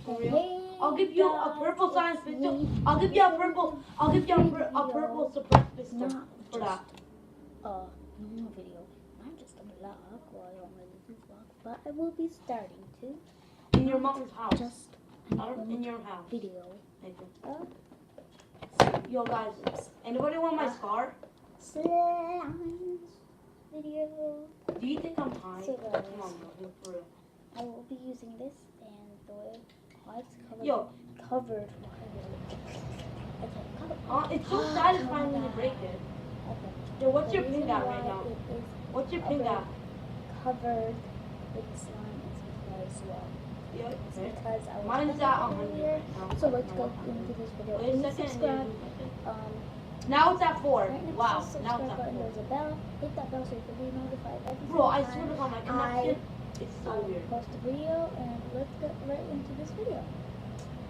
For real? I'll give you a purple science pistol. I'll give you a purple. I'll give you a purple suppress pistol for that. Normal video. Not just a vlog. Well, I don't really do vlogs, but I will be starting to. In your mom's house. Just in your house. Video. Yo guys, anybody want my scar? Slimes video. Do you think I'm high? So guys, Come on, bro, for real. I will be using this and the way it's covered. Yo. Covered. Okay, It's so satisfying when you break it. Okay. Yo, what's The your ping reason at why right now? it is What's your ping at? covered with slime is because, well, Yeah, it's because I was mine's covered at 100 earlier. right now. So let's go into this video. Wait a Please second. subscribe. Now it's at 4. Right next Wow, to the now subscribe it's at button, 4. there's a bell. Hit that bell so you can be notified every Bro, I single swear to time God, my connection is so I weird. post a video, and let's get right into this video.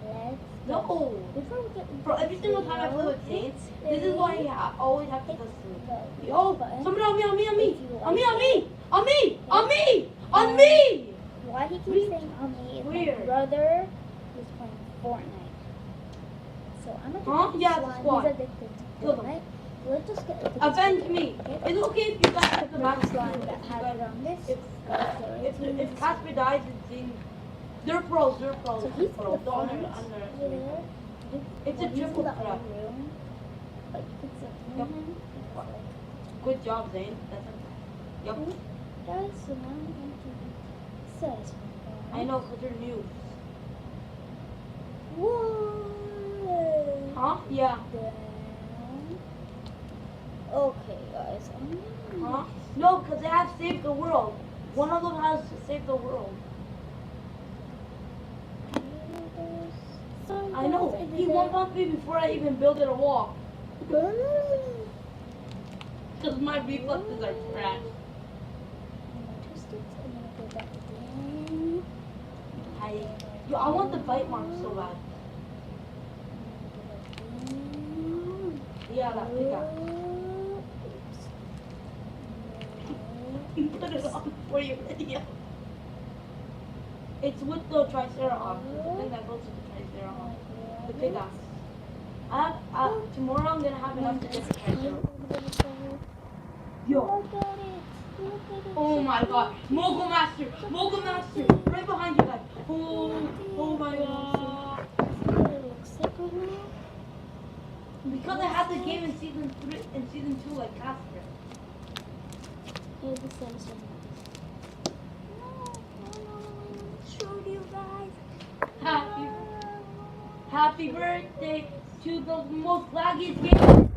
Let's No. go. Before we get into Bro, every this single time I play video, with Saints, this is why I always have to listen to me. the Yo, button. somebody on me, on me, on me! If you On me, like on me! On me! On me! On me! Why he keeps Weird. saying on me is my Weird. brother is playing Fortnite. So I'm addicted Huh? to Yeah, it's a slime. squad. He's addicted to Kill them. Fortnite. So let's just get into this Avenge video, me! okay? It's okay if you guys have the The back slime that has it on this. If Casper dies, it's in. They're pros, So they're he's in pros. the Don't front underestimate over them. there. It's a Well, he's in triple the threat. other room. But you can still hear Yep. him. It's like, Good job, Zane. That's it. Yup. guys, so now I'm going to be satisfied. I know, because you're new. Whoa! Huh? Yeah. Down. Okay, guys. Huh? No, because they have saved the world. One of them has saved the world. I know. He one-bumped me before I even built it a wall. Because my reflexes are trash. Yo, I want the bite mark so bad. Yeah, that pickaxe. Put it on for your video. It's with the Triceratops. It's the thing that goes with the Triceratops. The pickaxe. Tomorrow I'm gonna have enough to get the Triceratops. Yo. Look at it. Look at it. Oh my god. Mogul Master. Mogul Master. Right behind you guys. Oh my god. It looks like right now. Because I had the game in season 3 and season 2 like Casper. Here's the sensor. No, show you guys. Happy birthday to the most laggiest game.